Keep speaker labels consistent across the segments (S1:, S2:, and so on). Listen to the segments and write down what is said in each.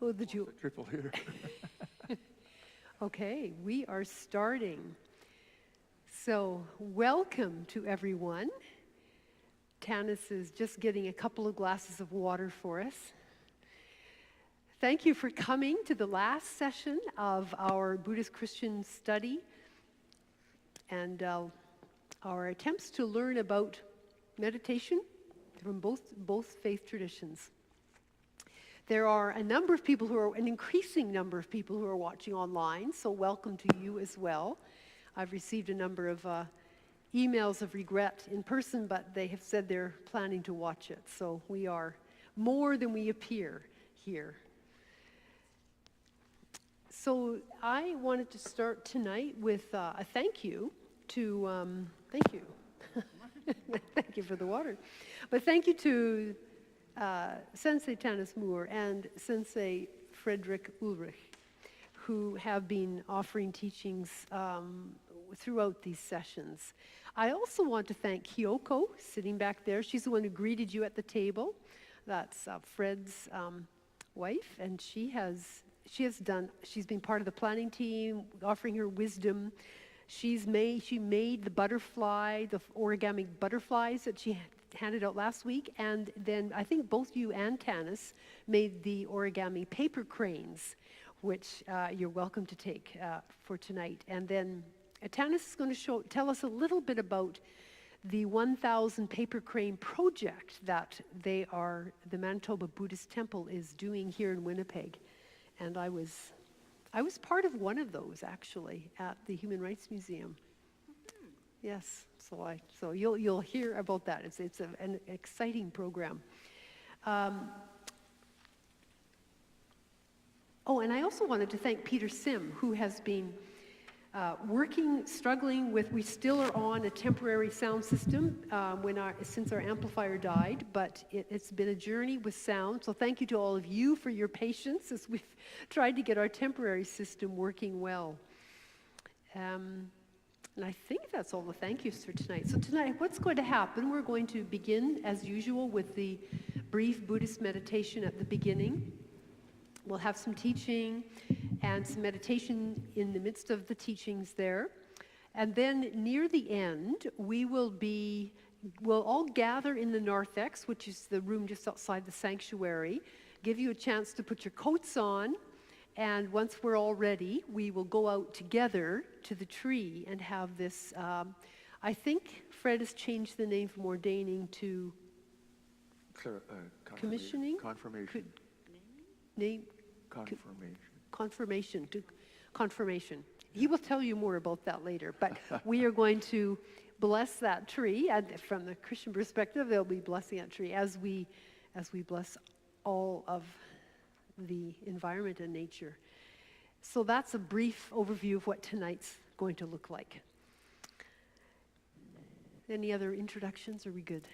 S1: Oh, the jewel.
S2: Triple here.
S1: Okay, we are starting. So, welcome to everyone. Tanis is just getting a couple of glasses of water for us. Thank you for coming to the last session of our Buddhist Christian study and our attempts to learn about meditation from both faith traditions. There are an increasing number of people who are watching online, so welcome to you as well. I've received a number of emails of regret in person, but they have said they're planning to watch it. So we are more than we appear here. So I wanted to start tonight with a thank you to, thank you. Thank you for the water. But thank you to Sensei Tanis Moore and Sensei Frederick Ulrich, who have been offering teachings throughout these sessions. I also want to thank Kyoko, sitting back there. She's the one who greeted you at the table. That's Fred's wife, and she's been part of the planning team, offering her wisdom. She made the origami butterflies that she handed out last week, and then I think both you and Tanis made the origami paper cranes, which you're welcome to take for tonight. And then Tanis is going to tell us a little bit about the 1,000 paper crane project that the Manitoba Buddhist Temple is doing here in Winnipeg. And I was part of one of those, actually, at the Human Rights Museum. Yes, so you'll hear about that. It's an exciting program. And I also wanted to thank Peter Sim, who has been struggling with. We still are on a temporary sound system since our amplifier died, but it's been a journey with sound. So thank you to all of you for your patience as we've tried to get our temporary system working well. And I think that's all the thank yous for tonight. So tonight, what's going to happen? We're going to begin, as usual, with the brief Buddhist meditation at the beginning. We'll have some teaching and some meditation in the midst of the teachings there. And then near the end, we'll all gather in the narthex, which is the room just outside the sanctuary, give you a chance to put your coats on. And once we're all ready, we will go out together to the tree and have this, I think Fred has changed the name from ordaining to commissioning?
S2: Confirmation.
S1: Confirmation. He will tell you more about that later, but we are going to bless that tree, and from the Christian perspective, they'll be blessing that tree as we bless all of the environment and nature. So that's a brief overview of what tonight's going to look like. Any other introductions? Are we good?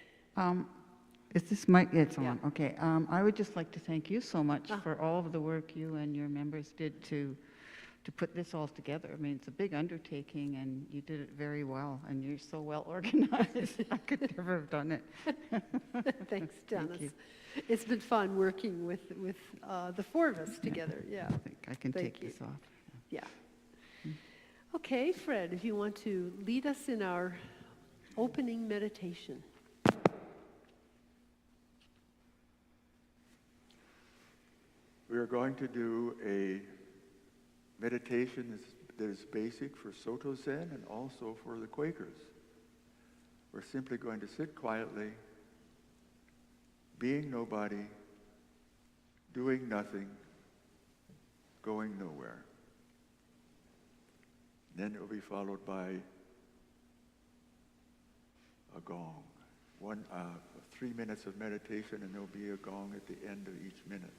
S3: Is this mic? It's on.
S1: Yeah.
S3: Okay. I would just like to thank you so much for all of the work you and your members did to put this all together. I mean, it's a big undertaking, and you did it very well, and you're so well organized. I could never have done it.
S1: Thanks, Dennis.
S3: Thank you.
S1: It's been fun working with the four of us together. Yeah.
S3: I think I can take this off.
S1: Yeah. Okay, Fred, if you want to lead us in our opening meditation.
S2: We are going to do a meditation that is basic for Soto Zen and also for the Quakers. We're simply going to sit quietly, being nobody, doing nothing, going nowhere. Then it will be followed by a gong. 3 minutes of meditation, and there will be a gong at the end of each minute.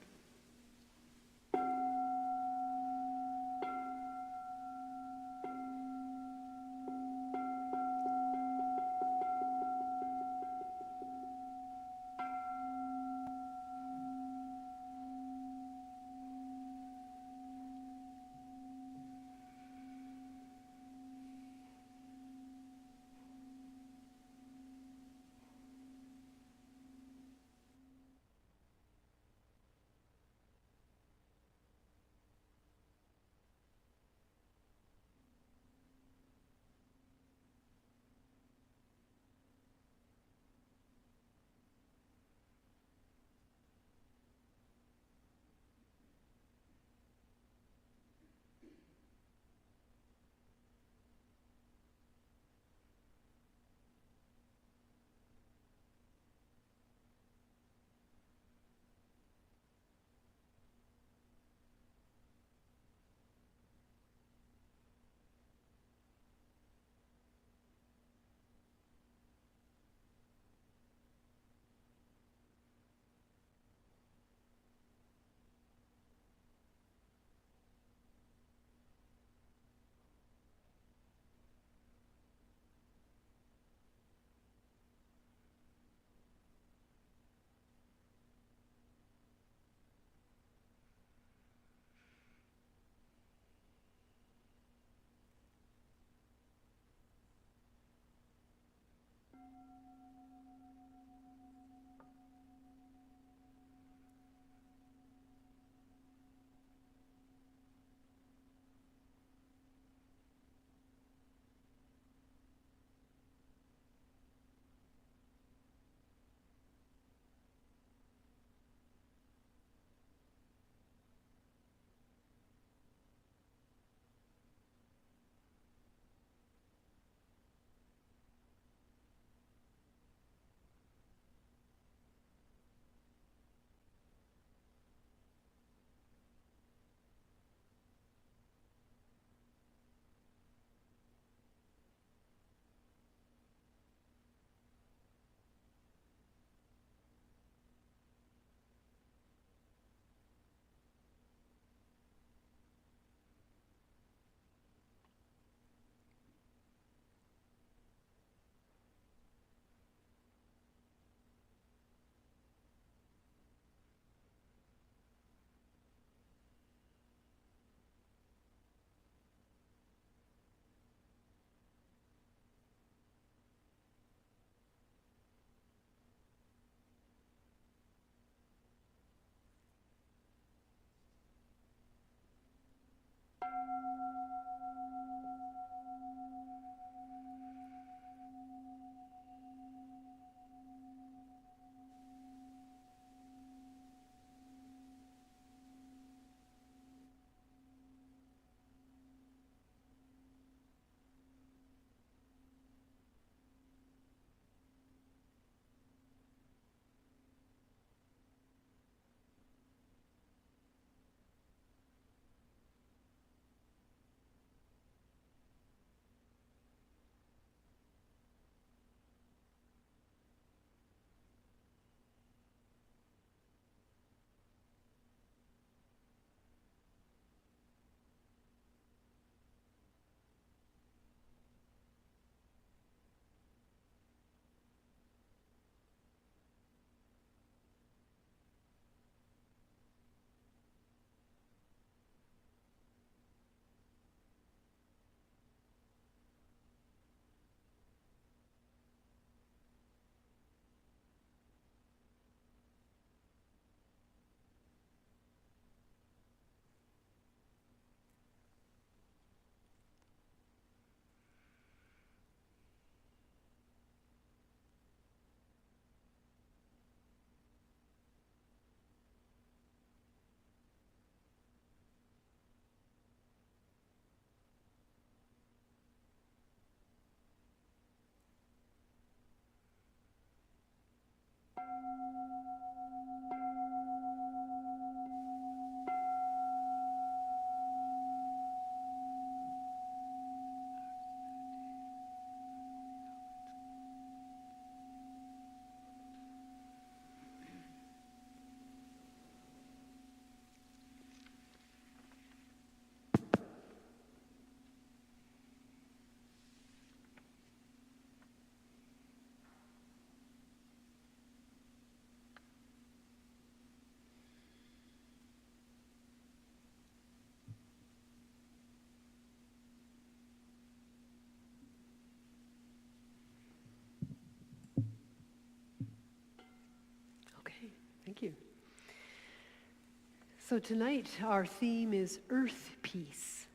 S1: So tonight our theme is Earth Peace.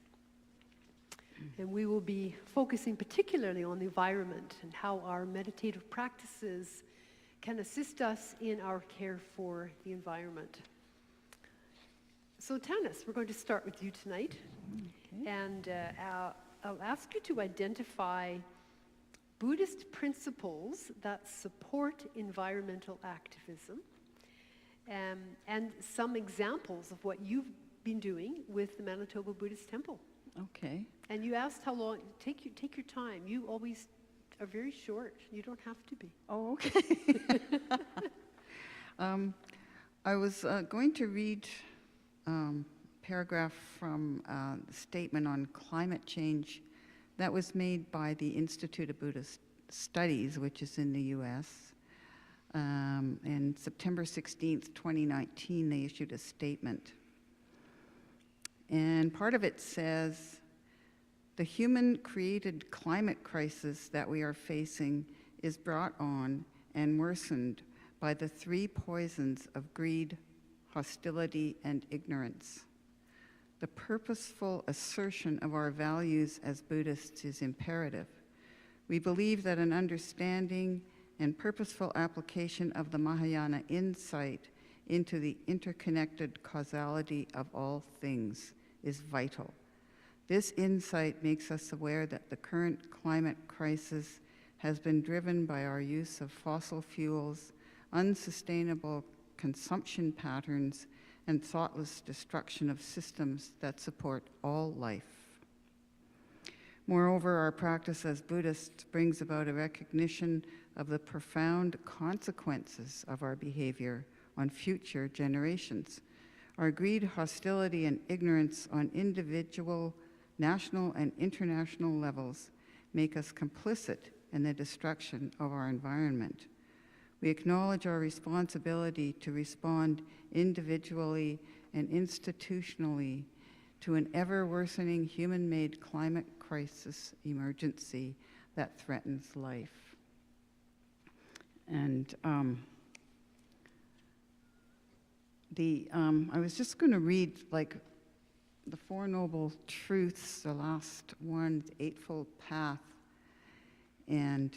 S1: And we will be focusing particularly on the environment and how our meditative practices can assist us in our care for the environment. So Tanis, we're going to start with you tonight.
S3: Okay.
S1: And I'll ask you to identify Buddhist principles that support environmental activism, and some examples of what you've been doing with the Manitoba Buddhist Temple.
S3: Okay.
S1: And you asked how long. Take your time. You always are very short. You don't have to be.
S3: Oh, okay. I was going to read paragraph from the statement on climate change that was made by the Institute of Buddhist Studies, which is in the U.S. And September 16th, 2019, they issued a statement. And part of it says, the human-created climate crisis that we are facing is brought on and worsened by the three poisons of greed, hostility, and ignorance. The purposeful assertion of our values as Buddhists is imperative. We believe that an understanding and purposeful application of the Mahayana insight into the interconnected causality of all things is vital. This insight makes us aware that the current climate crisis has been driven by our use of fossil fuels, unsustainable consumption patterns, and thoughtless destruction of systems that support all life. Moreover, our practice as Buddhists brings about a recognition of the profound consequences of our behavior on future generations. Our greed, hostility, and ignorance on individual, national, and international levels make us complicit in the destruction of our environment. We acknowledge our responsibility to respond individually and institutionally to an ever-worsening human-made climate crisis emergency that threatens life. And I was just going to read like the Four Noble Truths, the last one, the Eightfold Path, and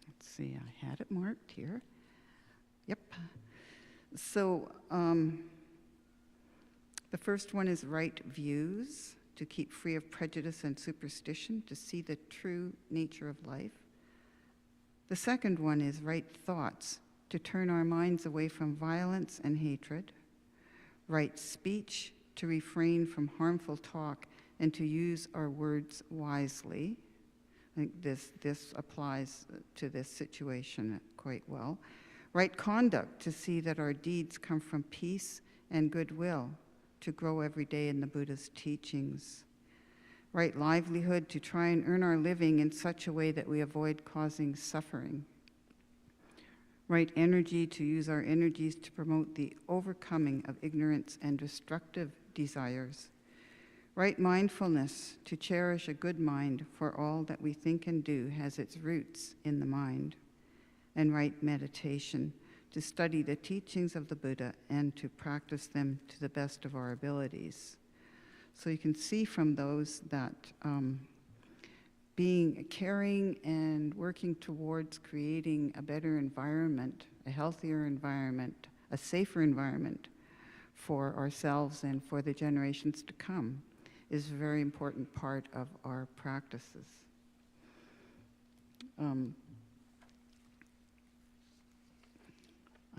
S3: let's see, I had it marked here. Yep. So the first one is right views, to keep free of prejudice and superstition, to see the true nature of life. The second one is right thoughts, to turn our minds away from violence and hatred. Right speech, to refrain from harmful talk and to use our words wisely. I think this applies to this situation quite well. Right conduct, to see that our deeds come from peace and goodwill, to grow every day in the Buddha's teachings. Right livelihood, to try and earn our living in such a way that we avoid causing suffering. Right energy, to use our energies to promote the overcoming of ignorance and destructive desires. Right mindfulness, to cherish a good mind, for all that we think and do has its roots in the mind. And right meditation, to study the teachings of the Buddha and to practice them to the best of our abilities. So you can see from those that being caring and working towards creating a better environment, a healthier environment, a safer environment for ourselves and for the generations to come is a very important part of our practices.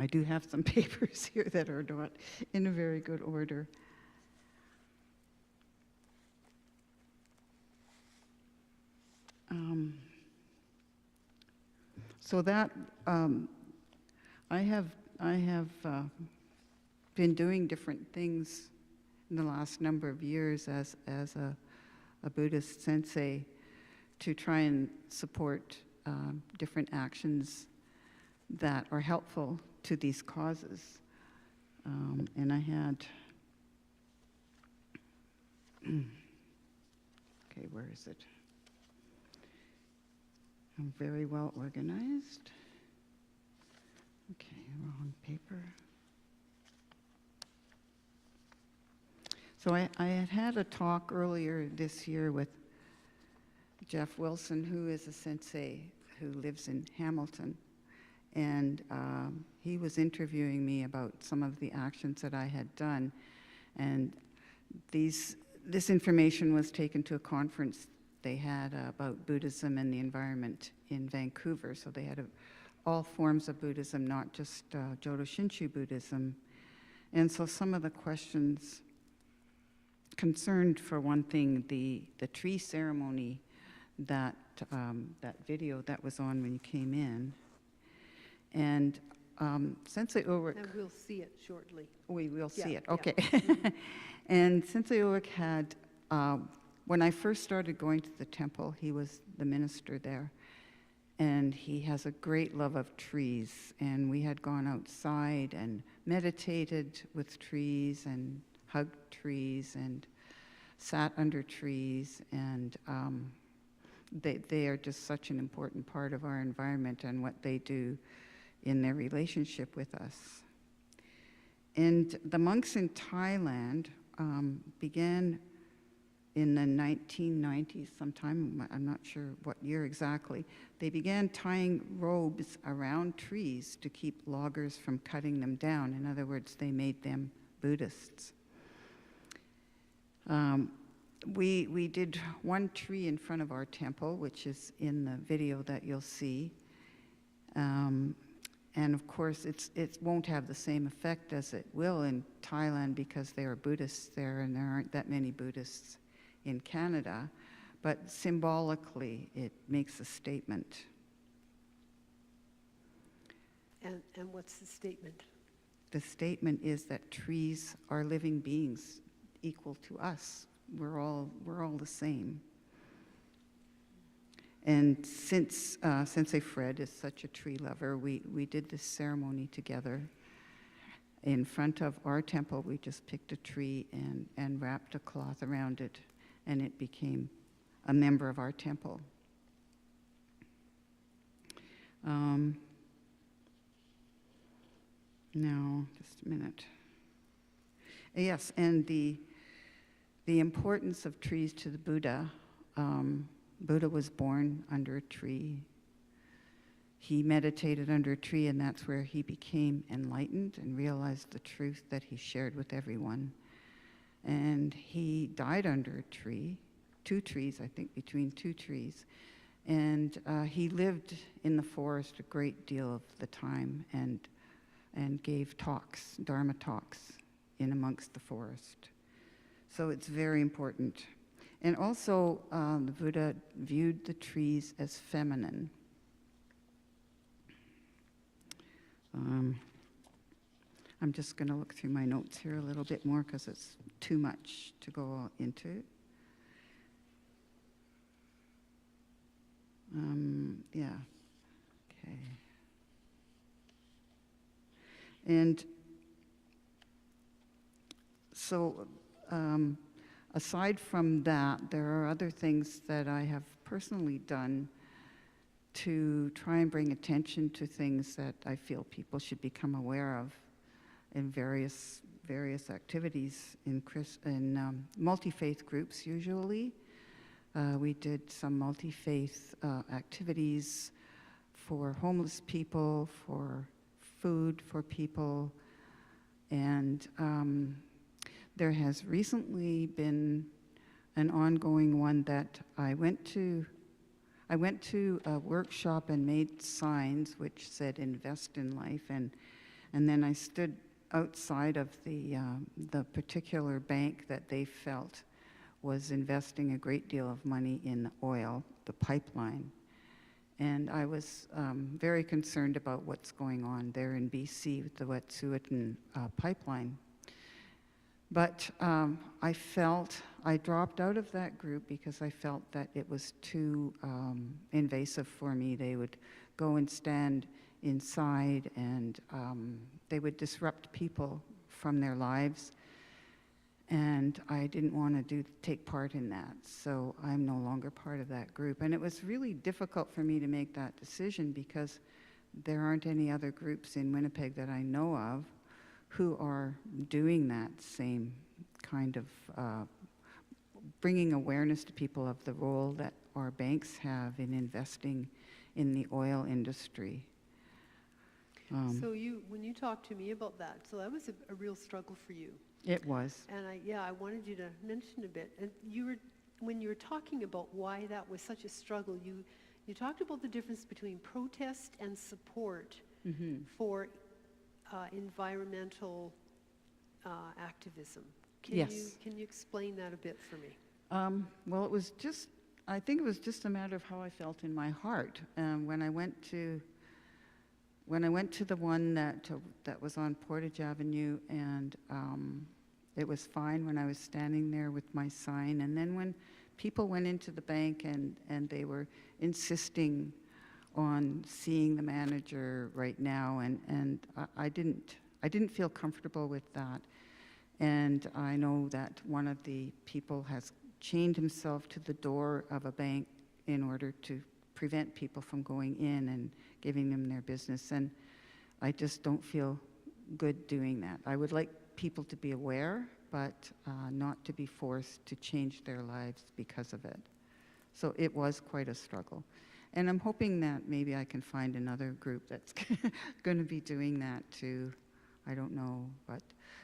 S3: I do have some papers here that are not in a very good order. So that I have been doing different things in the last number of years as a Buddhist sensei to try and support different actions that are helpful to these causes. And I had, okay, where is it? I'm very well organized. Okay, wrong page. So I had a talk earlier this year with Jeff Wilson, who is a sensei who lives in Hamilton. And he was interviewing me about some of the actions that I had done. And this information was taken to a conference they had about Buddhism and the environment in Vancouver. So they had all forms of Buddhism, not just Jodo Shinshu Buddhism. And so some of the questions concerned, for one thing, the tree ceremony, that video that was on when you came in. And Sensei Ulrich...
S1: And we'll see it shortly.
S3: We will see
S1: Yeah,
S3: it,
S1: yeah.
S3: okay. And Sensei Ulrich had, when I first started going to the temple, he was the minister there. And he has a great love of trees. And we had gone outside and meditated with trees and hugged trees and sat under trees. And they are just such an important part of our environment and what they do in their relationship with us. And the monks in Thailand began in the 1990s sometime, I'm not sure what year exactly. They began tying robes around trees to keep loggers from cutting them down. In other words, they made them Buddhists. We did one tree in front of our temple, which is in the video that you'll see. And of course, it won't have the same effect as it will in Thailand because there are Buddhists there and there aren't that many Buddhists in Canada. But symbolically, it makes a statement.
S1: And what's the statement?
S3: The statement is that trees are living beings equal to us. We're all the same. And since Sensei Fred is such a tree lover, we did this ceremony together. In front of our temple, we just picked a tree and wrapped a cloth around it, and it became a member of our temple. No, just a minute. Yes, and the importance of trees to the Buddha. Buddha was born under a tree. He meditated under a tree, and that's where he became enlightened and realized the truth that he shared with everyone. And he died under a tree, 2 trees, I think, between 2 trees. And he lived in the forest a great deal of the time and gave talks, Dharma talks, in amongst the forest. So it's very important. And also, the Buddha viewed the trees as feminine. I'm just going to look through my notes here a little bit more because it's too much to go into. Yeah, okay. And so, aside from that, there are other things that I have personally done to try and bring attention to things that I feel people should become aware of in various activities in multi-faith groups usually. We did some multi-faith activities for homeless people, for food for people, and there has recently been an ongoing one that I went to a workshop and made signs which said "Invest in Life," and then I stood outside of the particular bank that they felt was investing a great deal of money in oil, the pipeline. And I was very concerned about what's going on there in BC with the Wet'suwet'en pipeline. But I dropped out of that group because I felt that it was too invasive for me. They would go and stand inside and they would disrupt people from their lives. And I didn't want to take part in that, so I'm no longer part of that group. And it was really difficult for me to make that decision because there aren't any other groups in Winnipeg that I know of who are doing that same kind of bringing awareness to people of the role that our banks have in investing in the oil industry.
S1: So when you talked to me about that, so that was a real struggle for you.
S3: It was.
S1: And I wanted you to mention a bit. And when you were talking about why that was such a struggle, you talked about the difference between protest and support for environmental activism.
S3: Yes.
S1: Can you explain that a bit for me?
S3: Well, I think it was just a matter of how I felt in my heart. When I went to the one that was on Portage Avenue, and it was fine when I was standing there with my sign. And then when people went into the bank and they were insisting on seeing the manager right now, and I didn't feel comfortable with that. And I know that one of the people has chained himself to the door of a bank in order to prevent people from going in and giving them their business. And I just don't feel good doing that. I would like people to be aware, but not to be forced to change their lives because of it. So it was quite a struggle. And I'm hoping that maybe I can find another group that's going to be doing that too. I don't know, but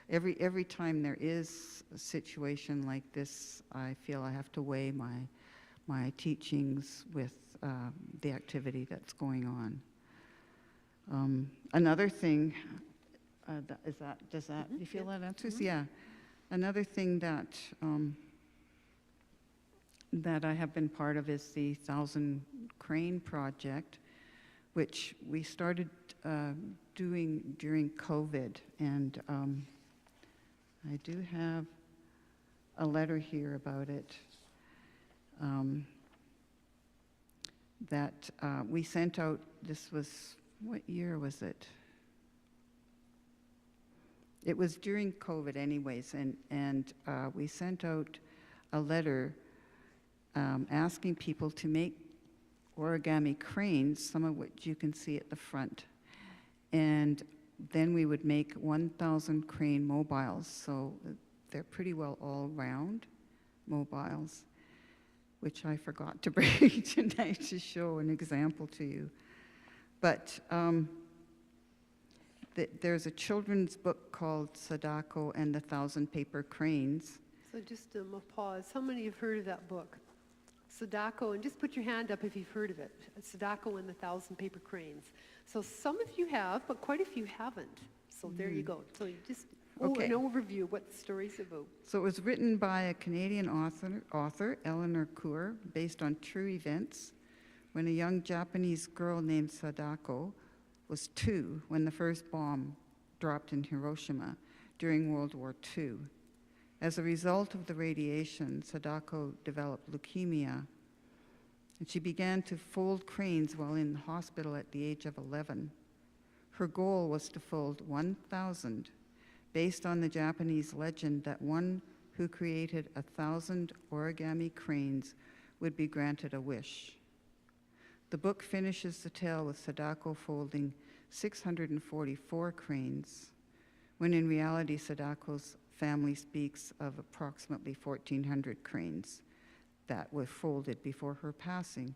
S3: every time there is a situation like this, I feel I have to weigh my teachings with the activity that's going on. Another thing, does that, you feel that answers? Yeah. Another thing that that I have been part of is the 1,000 Crane Project, which we started doing during COVID. And I do have a letter here about it that we sent out. This was, what year was it? It was during COVID anyways, and we sent out a letter asking people to make origami cranes, some of which you can see at the front. And then we would make 1,000 crane mobiles, so they're pretty well all-round mobiles, which I forgot to bring tonight to show an example to you. But there's a children's book called Sadako and the 1,000 Paper Cranes.
S1: So just a pause. How many have heard of that book? Sadako, and just put your hand up if you've heard of it. Sadako and the 1,000 Paper Cranes. So some of you have, but quite a few haven't. So there you go. So you just an overview of what the story's about.
S3: So it was written by a Canadian author, Eleanor Coor, based on true events, when a young Japanese girl named Sadako was 2 when the first bomb dropped in Hiroshima during World War II. As a result of the radiation, Sadako developed leukemia, and she began to fold cranes while in the hospital at the age of 11. Her goal was to fold 1,000, based on the Japanese legend that one who created 1,000 origami cranes would be granted a wish. The book finishes the tale with Sadako folding 644 cranes, when in reality Sadako's family speaks of approximately 1,400 cranes that were folded before her passing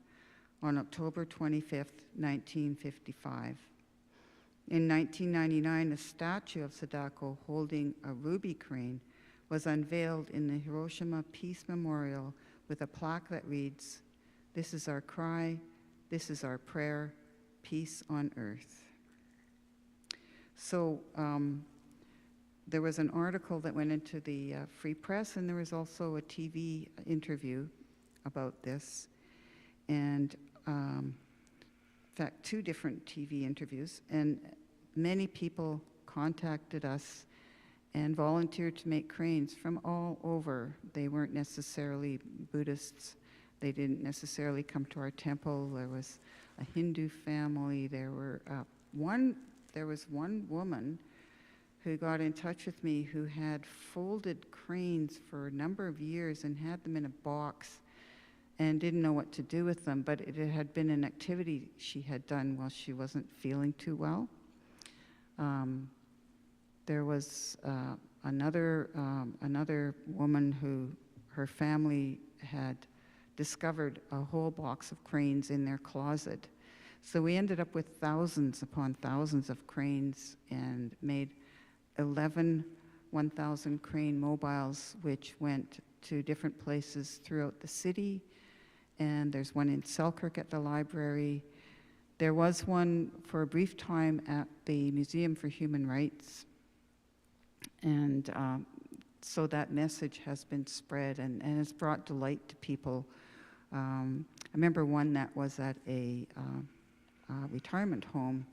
S3: on October 25th, 1955. In 1999, a statue of Sadako holding a ruby crane was unveiled in the Hiroshima Peace Memorial with a plaque that reads, "This is our cry, this is our prayer, peace on earth." So there was an article that went into the Free Press, and there was also a TV interview about this. And in fact, 2 different TV interviews. And many people contacted us and volunteered to make cranes from all over. They weren't necessarily Buddhists. They didn't necessarily come to our temple. There was a Hindu family. There was one woman who got in touch with me who had folded cranes for a number of years and had them in a box and didn't know what to do with them, but it had been an activity she had done while she wasn't feeling too well. There was another woman who her family had discovered a whole box of cranes in their closet. So we ended up with thousands upon thousands of cranes and made 11 1,000 crane mobiles, which went to different places throughout the city. And there's one in Selkirk at the library. There was one for a brief time at the Museum for Human Rights. And so that message has been spread and has brought delight to people. I remember one that was at a retirement home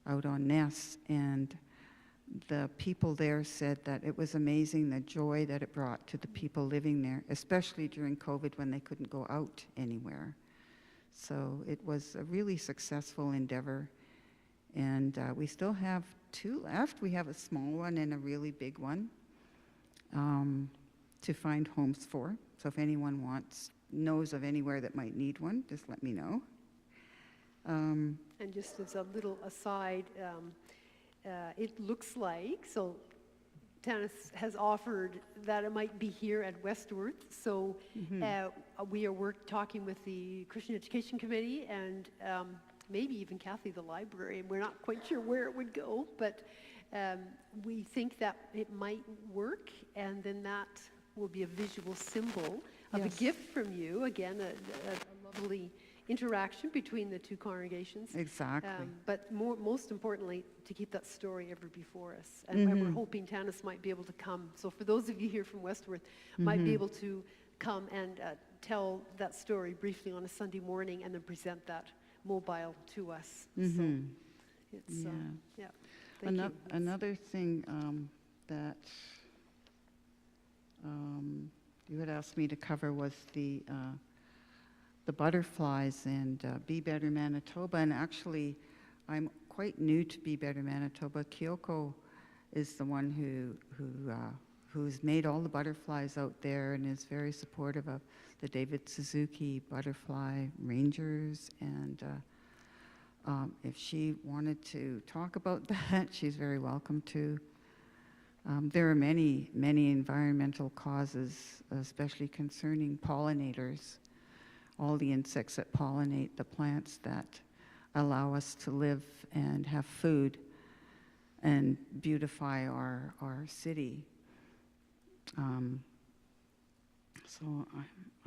S3: out on Ness, and the people there said that it was amazing the joy that it brought to the people living there, especially during COVID when they couldn't go out anywhere. So it was a really successful endeavor. And we still have 2 left. We have a small one and a really big one to find homes for. So if anyone knows of anywhere that might need one, just let me know.
S1: And just as a little aside, it looks like, so Tanis has offered that it might be here at Westworth. So we are talking with the Christian Education Committee and maybe even Kathy, the library. We're not quite sure where it would go, but we think that it might work, and then that will be a visual symbol of a gift from you. Again, a lovely interaction between the 2 congregations.
S3: Exactly.
S1: But most importantly, to keep that story ever before us. And we're hoping Tanis might be able to come. So for those of you here from Westworth, might be able to come and tell that story briefly on a Sunday morning and then present that mobile to us. So it's, thank you.
S3: Another thing that you had asked me to cover was the butterflies and Be Better Manitoba. And actually, I'm quite new to Be Better Manitoba. Kyoko is the one who's made all the butterflies out there and is very supportive of the David Suzuki Butterfly Rangers. And if she wanted to talk about that, she's very welcome to. There are many, many environmental causes, especially concerning pollinators, all the insects that pollinate the plants that allow us to live and have food and beautify our city. So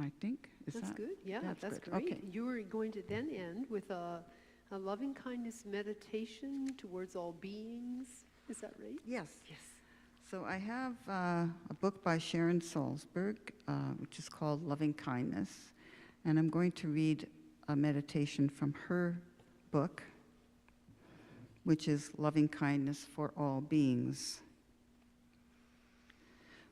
S3: I think,
S1: that's good. Yeah, that's
S3: good.
S1: great.
S3: Okay.
S1: You are going to then end with a loving kindness meditation towards all beings. Is that right?
S3: Yes. Yes. So I have a book by Sharon Salzberg, which is called Loving Kindness. And I'm going to read a meditation from her book, which is Loving Kindness for All Beings.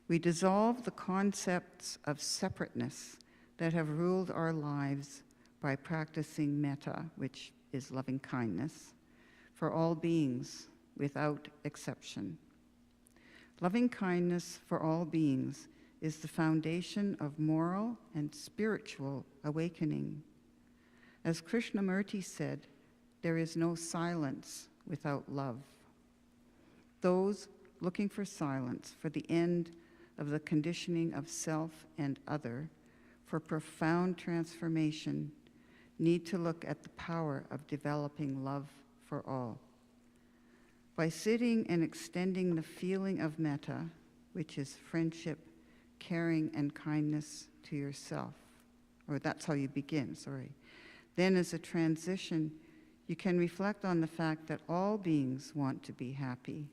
S3: We dissolve the concepts of separateness that have ruled our lives by practicing metta, which is loving kindness, for all beings without exception. Loving kindness for all beings is the foundation of moral and spiritual awakening. As Krishnamurti said, there is no silence without love. Those looking for silence, for the end of the conditioning of self and other, for profound transformation, need to look at the power of developing love for all. By sitting and extending the feeling of metta, which is friendship, caring, and kindness to yourself, or that's how you begin, sorry. Then as a transition, you can reflect on the fact that all beings want to be happy.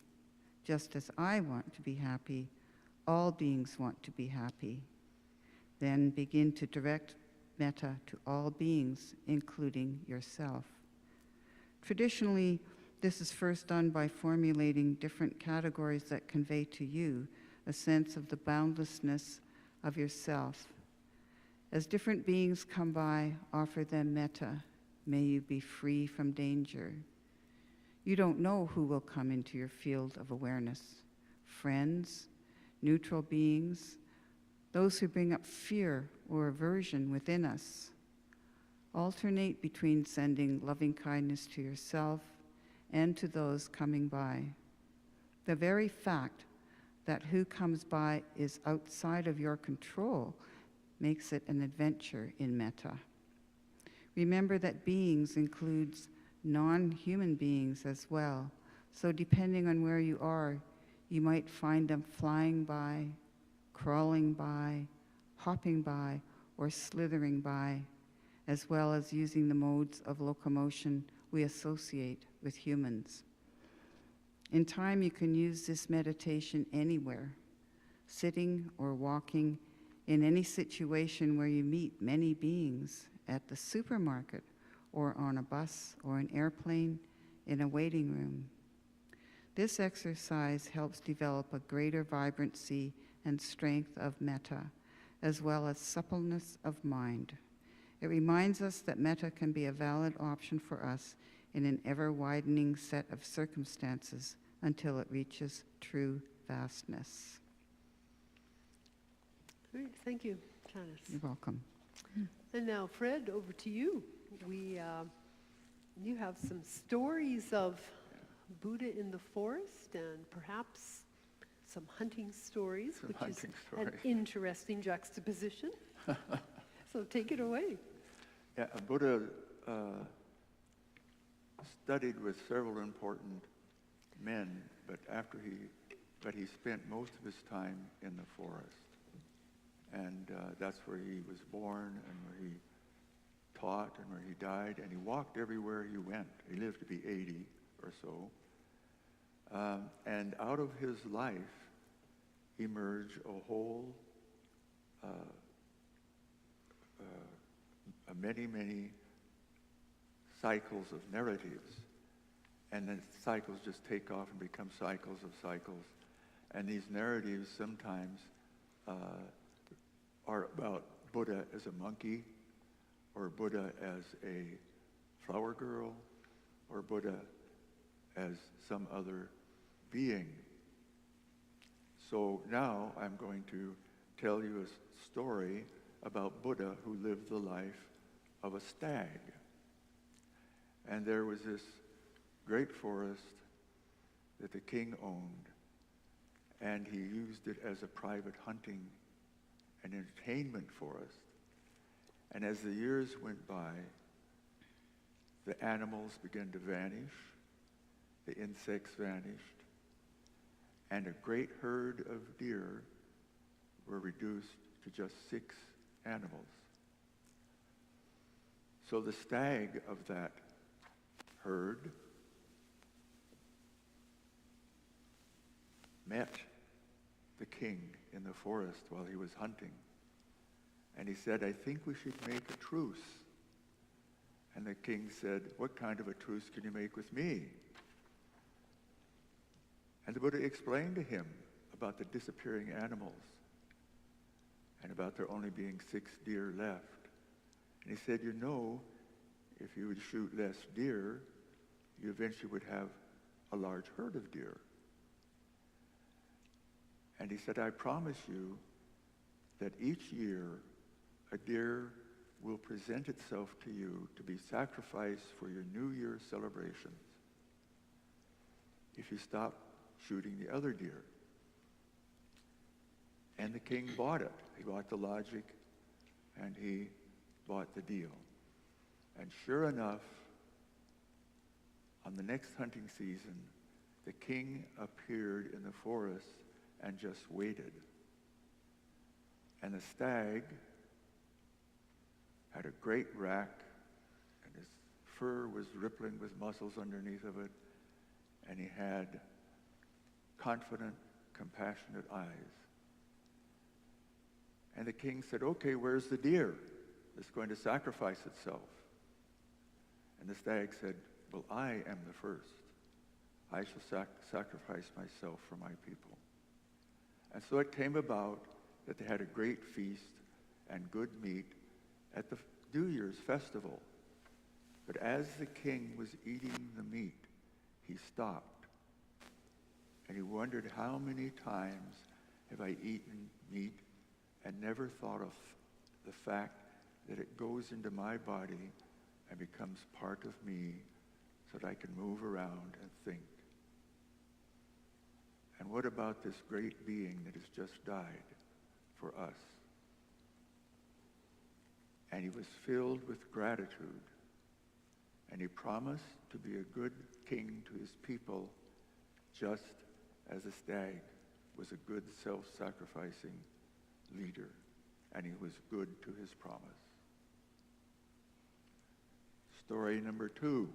S3: Just as I want to be happy, all beings want to be happy. Then begin to direct metta to all beings, including yourself. Traditionally, this is first done by formulating different categories that convey to you a sense of the boundlessness of yourself. As different beings come by, offer them metta. May you be free from danger. You don't know who will come into your field of awareness. Friends, neutral beings, those who bring up fear or aversion within us. Alternate between sending loving kindness to yourself and to those coming by. The very fact that who comes by is outside of your control makes it an adventure in metta. Remember that beings includes non-human beings as well. So depending on where you are, you might find them flying by, crawling by, hopping by, or slithering by, as well as using the modes of locomotion we associate with humans. In time, you can use this meditation anywhere, sitting or walking, in any situation where you meet many beings, at the supermarket, or on a bus or an airplane, in a waiting room. This exercise helps develop a greater vibrancy and strength of metta, as well as suppleness of mind. It reminds us that metta can be a valid option for us in an ever-widening set of circumstances until it reaches true vastness.
S1: Great, thank you, Janice.
S3: You're welcome.
S1: And now, Fred, over to you. You have some stories of Buddha in the forest and perhaps some hunting stories, which is an interesting juxtaposition. So take it away.
S2: Yeah, Buddha studied with several important men, but he spent most of his time in the forest. And that's where he was born and where he taught and where he died, and he walked everywhere he went. He lived to be 80 or so. And out of his life emerged a whole many cycles of narratives. And then cycles just take off and become cycles of cycles. And these narratives sometimes are about Buddha as a monkey, or Buddha as a flower girl, or Buddha as some other being. So now I'm going to tell you a story about Buddha who lived the life of a stag. And there was this great forest that the king owned, and he used it as a private hunting and entertainment forest. And as the years went by, the animals began to vanish, the insects vanished, and a great herd of deer were reduced to just 6 animals. So the stag of that herd met the king in the forest while he was hunting. And he said, "I think we should make a truce." And the king said, "What kind of a truce can you make with me?" And the Buddha explained to him about the disappearing animals and about there only being 6 deer left. And he said, "You know, if you would shoot less deer, you eventually would have a large herd of deer." And he said, "I promise you that each year a deer will present itself to you to be sacrificed for your New Year celebrations if you stop shooting the other deer." And the king bought it. He bought the logic, and he bought the deal. And sure enough, on the next hunting season, the king appeared in the forest and just waited. And the stag had a great rack, and his fur was rippling with muscles underneath of it, and he had confident, compassionate eyes. And the king said, "Okay, where's the deer that's going to sacrifice itself?" And the stag said, "Well, I am the first. I shall sacrifice myself for my people." And so it came about that they had a great feast and good meat at the New Year's festival. But as the king was eating the meat, he stopped. And he wondered, how many times have I eaten meat and never thought of the fact that it goes into my body and becomes part of me so that I can move around and think. And what about this great being that has just died for us? And he was filled with gratitude. And he promised to be a good king to his people, just as a stag was a good self-sacrificing leader. And he was good to his promise. Story number 2.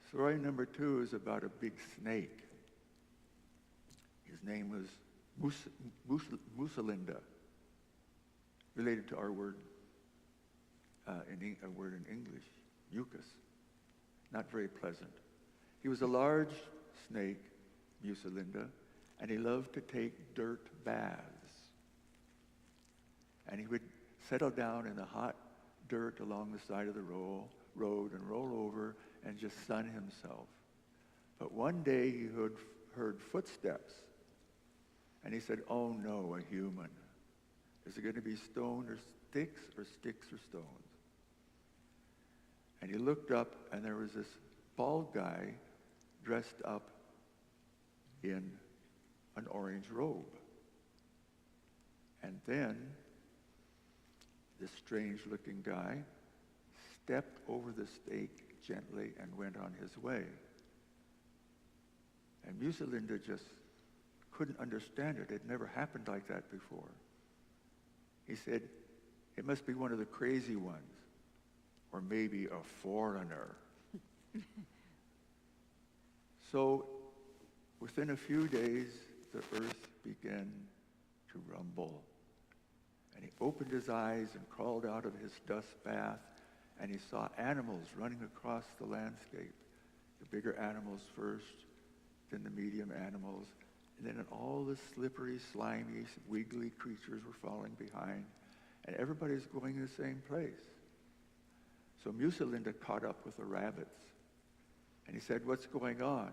S2: Story number 2 is about a big snake. His name was Musalinda, related to our word, a word in English, mucus. Not very pleasant. He was a large snake, Musalinda, and he loved to take dirt baths. And he would settle down in the hot dirt along the side of the road and roll over and just sun himself. But one day he heard footsteps, and he said, "Oh no, a human. Is it going to be stone or sticks or stones?" And he looked up, and there was this bald guy dressed up in an orange robe. And then this strange-looking guy stepped over the stake gently and went on his way. And Musalinda just couldn't understand it. It never happened like that before. He said, "It must be one of the crazy ones, or maybe a foreigner." So within a few days, the earth began to rumble. And he opened his eyes and crawled out of his dust bath, and he saw animals running across the landscape. The bigger animals first, then the medium animals, and then all the slippery, slimy, wiggly creatures were falling behind, and everybody's going in the same place. So Musalinda caught up with the rabbits, and he said, "What's going on?"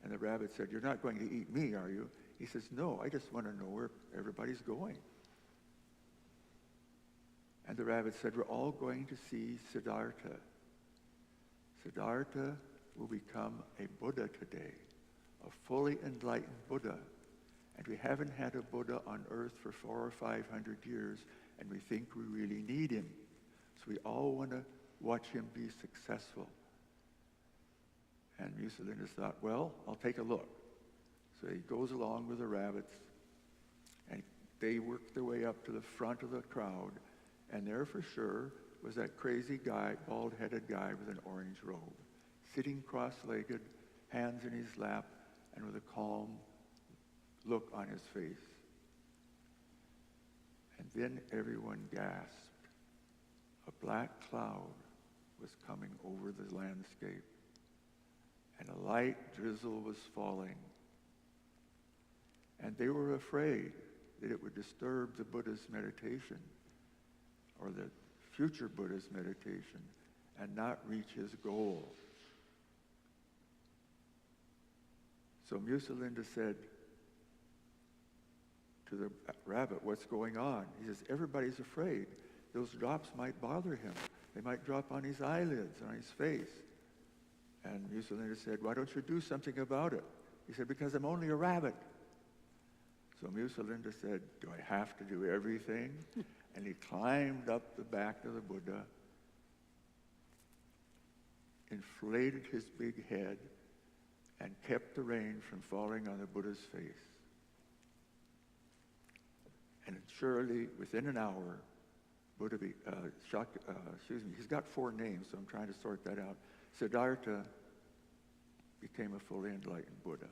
S2: And the rabbit said, "You're not going to eat me, are you?" He says, "No, I just want to know where everybody's going." And the rabbit said, "We're all going to see Siddhartha. Siddhartha will become a Buddha today, a fully enlightened Buddha. And we haven't had a Buddha on earth for 400 or 500 years, and we think we really need him. So we all want to watch him be successful." And Musalinda thought, "Well, I'll take a look." So he goes along with the rabbits, and they work their way up to the front of the crowd, and there for sure was that crazy guy, bald-headed guy with an orange robe, sitting cross-legged, hands in his lap, and with a calm look on his face. And then everyone gasped. A black cloud was coming over the landscape, and a light drizzle was falling. And they were afraid that it would disturb the Buddha's meditation, or the future Buddha's meditation, and not reach his goal. So Musalinda said to the rabbit, "What's going on?" He says, "Everybody's afraid. Those drops might bother him. They might drop on his eyelids, on his face." And Musalinda said, "Why don't you do something about it?" He said, "Because I'm only a rabbit." So Musalinda said, "Do I have to do everything?" And he climbed up the back of the Buddha, inflated his big head, and kept the rain from falling on the Buddha's face. And surely, within an hour, he's got 4 names, so I'm trying to sort that out. Siddhartha became a fully enlightened Buddha.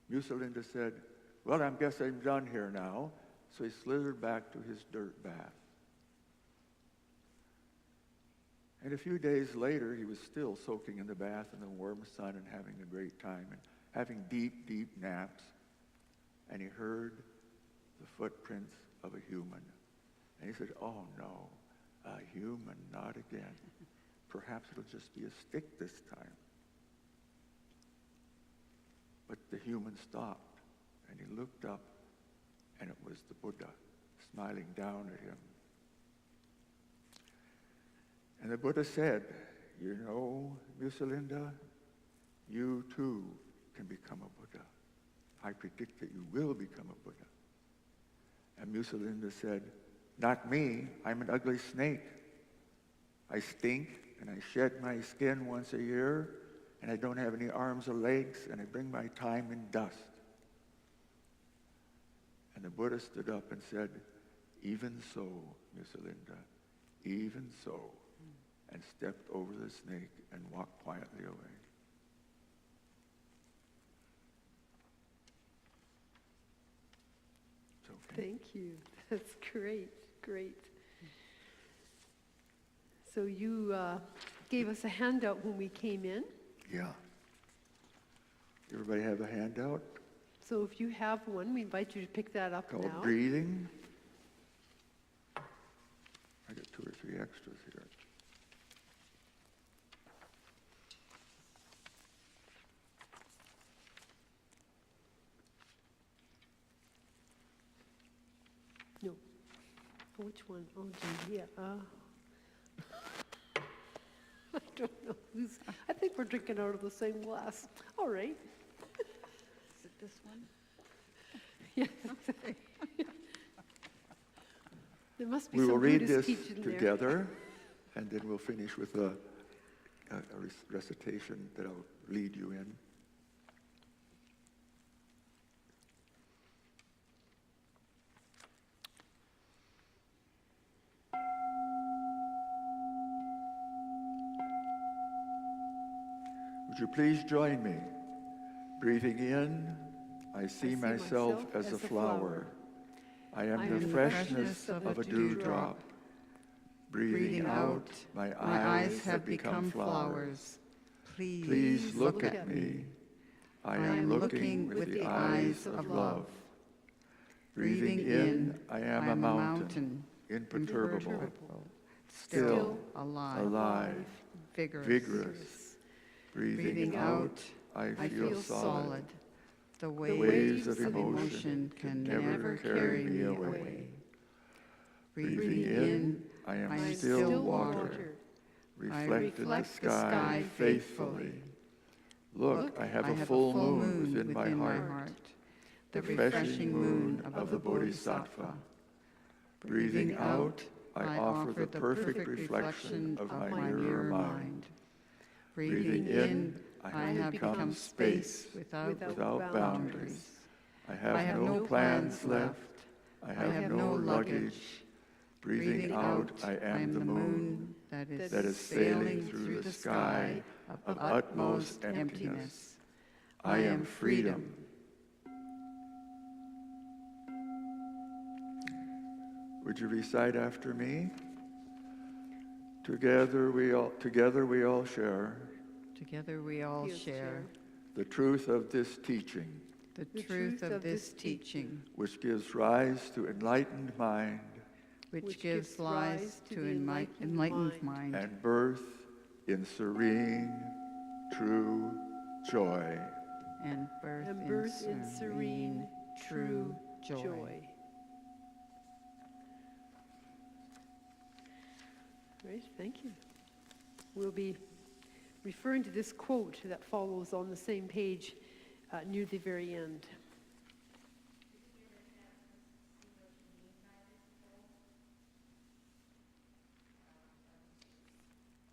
S2: Musalinda said, "Well, I guess I'm done here now." So he slithered back to his dirt bath. And a few days later, he was still soaking in the bath in the warm sun and having a great time and having deep, deep naps. And he heard the footprints of a human. And he said, "Oh no, a human, not again. Perhaps it'll just be a stick this time." But the human stopped, and he looked up, and it was the Buddha smiling down at him. And the Buddha said, "You know, Musalinda, you too can I predict that you will become a Buddha. And Musalinda said, not me, I'm an ugly snake. I stink, and I shed my skin once a year, and I don't have any arms or legs, and I bring my time in dust. And the Buddha stood up and said, even so, Musalinda, even so, and stepped over the snake and walked quietly away. It's okay.
S1: Thank you. That's great, great. So you gave us a handout when we came in.
S2: Yeah. Everybody have a handout
S1: So if you have one, we invite you to pick that up
S2: called
S1: now.
S2: Breathing. I got 2 or 3 extras here.
S1: No. Oh, which one? Oh, gee, yeah. I don't know who's. I think we're drinking out of the same glass. All right.
S3: Is it this one?
S1: Yeah. There must be
S2: We
S1: some
S2: will read
S1: Buddhist
S2: this
S1: teaching there.
S2: together, and then we'll finish with a recitation that I'll lead you in. Would you please join me? Breathing in, I see myself as a flower. I am the freshness of a dewdrop. Breathing out, my eyes have become flowers. Please look at me. I am looking with the eyes of love. Breathing in, I am a mountain, imperturbable, still, alive, vigorous. Breathing out, I feel solid.
S3: The
S2: waves of emotion can never carry me away. Breathing in, I am still water, reflect in the sky faithfully. Look, I have a full moon within my heart, the refreshing moon of the Bodhisattva. Breathing out, I offer the perfect reflection of my mirror mind. Breathing in, I have become space without boundaries. I have no plans left. I have no luggage. Breathing out, I am the moon that is sailing through the sky of utmost emptiness. I am freedom. Would you recite after me? Together we all share
S3: Together we all share
S2: the truth of this teaching,
S3: the truth of this teaching,
S2: which gives rise to enlightened mind
S3: which gives rise to enlightened mind
S2: and birth in serene, true joy.
S3: and birth
S1: in serene, true joy. Great, thank you. We'll be referring to this quote that follows on the same page near the very end.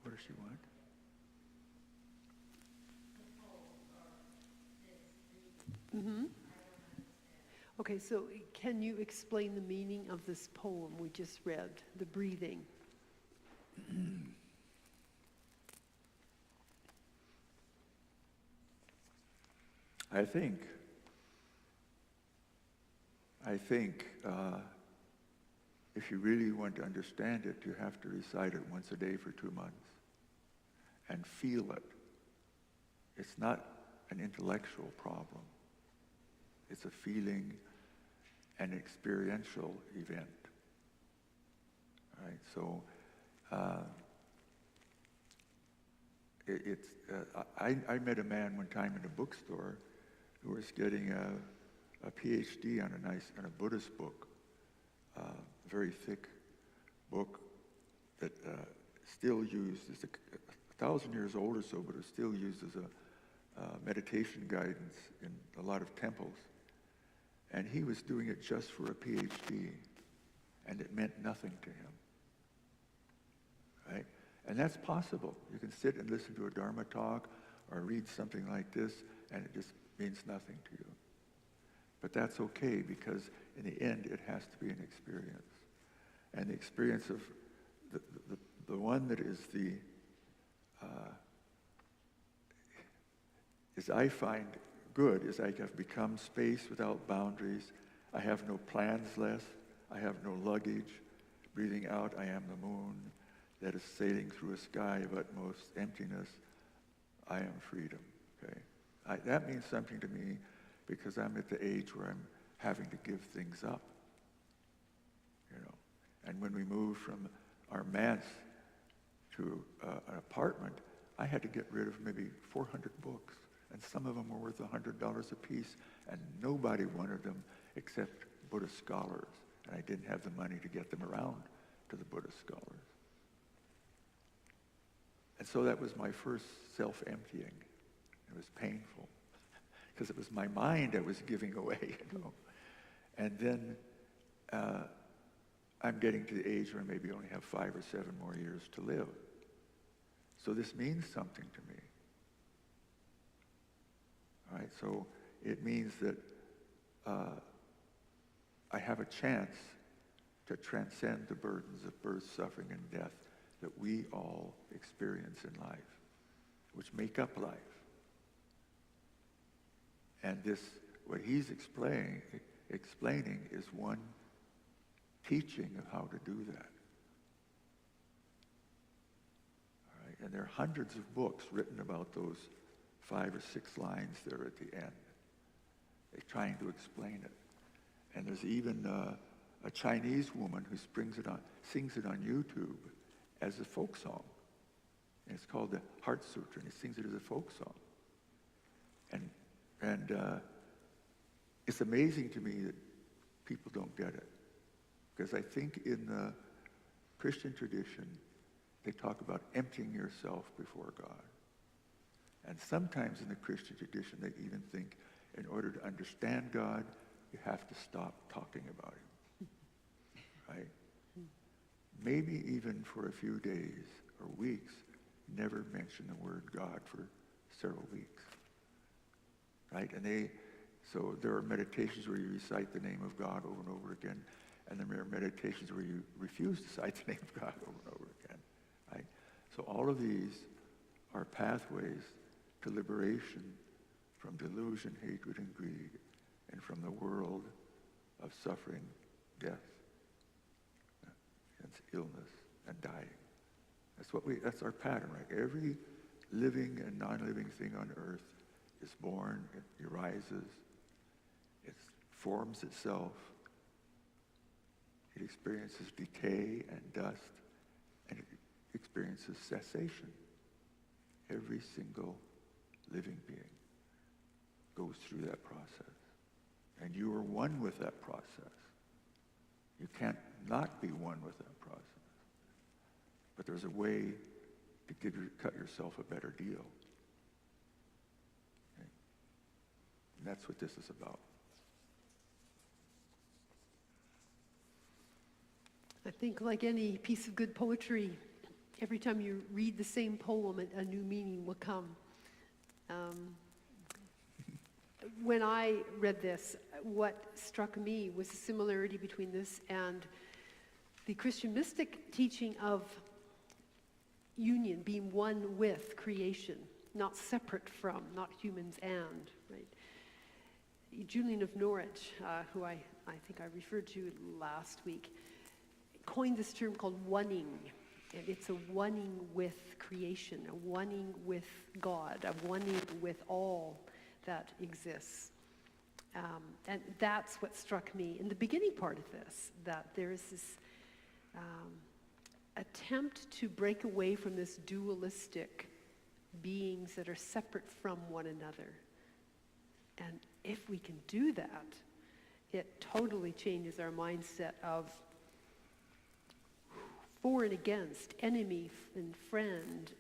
S2: What does she want?
S1: Mm-hmm. Okay, so can you explain the meaning of this poem we just read, the breathing?
S2: I think if you really want to understand it, you have to recite it once a day for 2 months and feel it. It's not an intellectual problem. It's a feeling and experiential event. All right, so I met a man one time in a bookstore who was getting a PhD on a Buddhist book, a very thick book that still used, it's 1,000 years old or so, but it's still used as a meditation guidance in a lot of temples. And he was doing it just for a PhD, and it meant nothing to him. Right? And that's possible. You can sit and listen to a Dharma talk or read something like this, and it just means nothing to you. But that's okay, because in the end, it has to be an experience. And the experience of the one that is is I find good is I have become space without boundaries. I have no plans left. I have no luggage. Breathing out, I am the moon that is sailing through a sky of utmost emptiness. I am freedom. Okay, that means something to me because I'm at the age where I'm having to give things up. You know, and when we moved from our manse to an apartment, I had to get rid of maybe 400 books. And some of them were worth $100 a piece, and nobody wanted them except Buddhist scholars. And I didn't have the money to get them around to the Buddhist scholars. And so that was my first self-emptying. It was painful, because it was my mind I was giving away, you know. And then I'm getting to the age where I maybe only have 5 or 7 more years to live. So this means something to me. All right, so it means that I have a chance to transcend the burdens of birth, suffering, and death that we all experience in life, which make up life. And this, what he's explaining is one teaching of how to do that. All right, and there are hundreds of books written about those 5 or 6 lines there at the end. They're trying to explain it. And there's even a Chinese woman who sings it on YouTube as a folk song. And it's called the Heart Sutra, and he sings it as a folk song. And it's amazing to me that people don't get it. Because I think in the Christian tradition, they talk about emptying yourself before God. And sometimes in the Christian tradition, they even think in order to understand God, you have to stop talking about him, right? Maybe even for a few days or weeks, never mention the word God for several weeks, right? And so there are meditations where you recite the name of God over and over again, and then there are meditations where you refuse to cite the name of God over and over again, right? So all of these are pathways to liberation from delusion, hatred, and greed, and from the world of suffering, death, and illness, and dying. That's our pattern, right? Every living and non-living thing on earth is born, it arises, it forms itself, it experiences decay and dust, and it experiences cessation. Every single living being goes through that process. And you are one with that process. You can't not be one with that process. But there's a way to cut yourself a better deal. Okay? And that's what this is about.
S1: I think like any piece of good poetry, every time you read the same poem, a new meaning will come. When I read this, what struck me was the similarity between this and the Christian mystic teaching of union, being one with creation, not separate from, not humans and, right? Julian of Norwich, who I think I referred to last week, coined this term called oneing. And it's a oneing with creation, a oneing with God, a oneing with all that exists. And that's what struck me in the beginning part of this, that there is this attempt to break away from this dualistic beings that are separate from one another. And if we can do that, it totally changes our mindset of for and against, enemy and friend.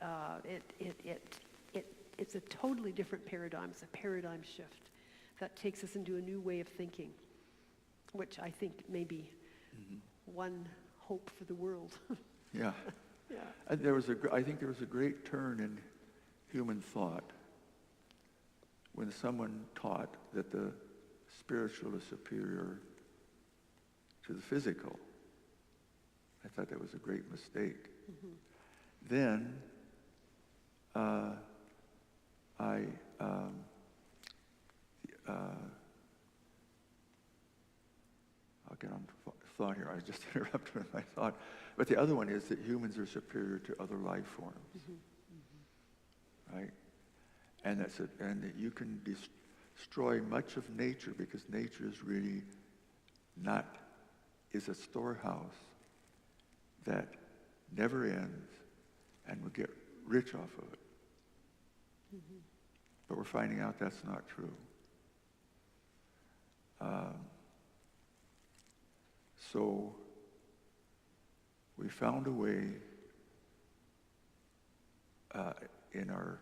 S1: It's a totally different paradigm. It's a paradigm shift that takes us into a new way of thinking. which I think may be one hope for the world.
S2: Yeah.
S1: Yeah.
S2: And I think there was a great turn in human thought when someone taught that the spiritual is superior to the physical. I thought that was a great mistake. Then I'll get on thought here. I just interrupted with my thought. But the other one is that humans are superior to other life forms, right? And that you can destroy much of nature because nature is really is a storehouse that never ends and will get rich off of it. But we're finding out that's not true. So we found a way in our